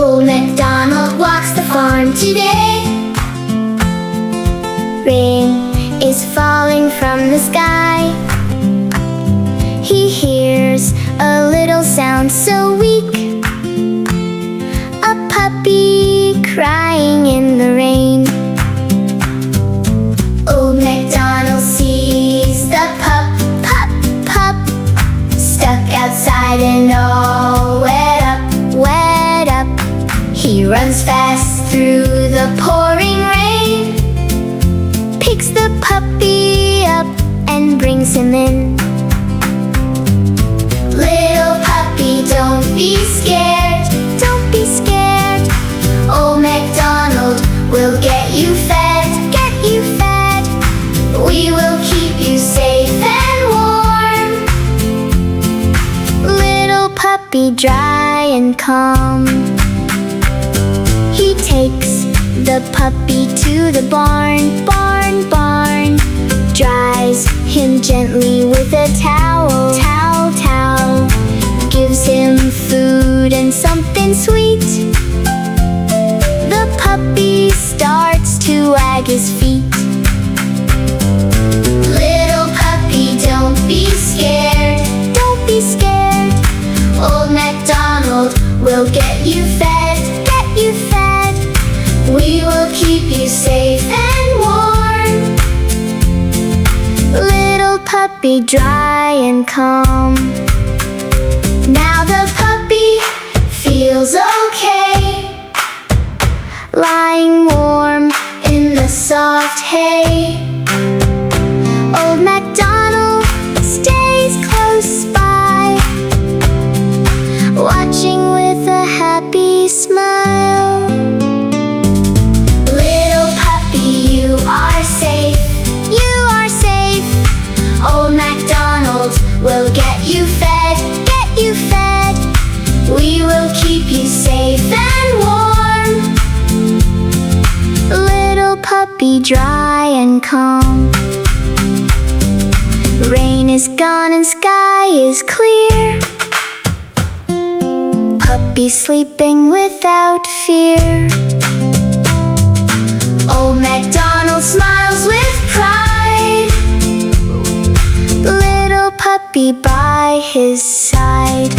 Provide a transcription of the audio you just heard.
Old MacDonald walks the farm today. Rain is falling from the sky. He hears a little sound so weak, a puppy crying in the rain. Old MacDonald sees the pup, stuck outside and all wet up. He runs fast through the pouring rain, picks the puppy up and brings him in. Little puppy, don't be scared, don't be scared. Old MacDonald will get you fed, get you fed. We will keep you safe and warm. Little puppy, dry and calm. He takes the puppy to the barn, dries him gently with a towel, gives him food and something sweet. The puppy starts to wag his feet. Little puppy, don't be scared, don't be scared. Old MacDonald will get you fed, get you fed. We will keep you safe and warm. Little puppy, dry and calm. Now the puppy feels okay, lying warm in the soft hay. Old MacDonald stays close by, watching with a happy smile. Little puppy, you are safe, you are safe. Old MacDonald will get you fed, get you fed. We will keep you safe and warm. Little puppy, dry and calm. Rain is gone and sky is clear. Puppy sleeping without fear. Old MacDonald smiles with pride, little puppy by his side.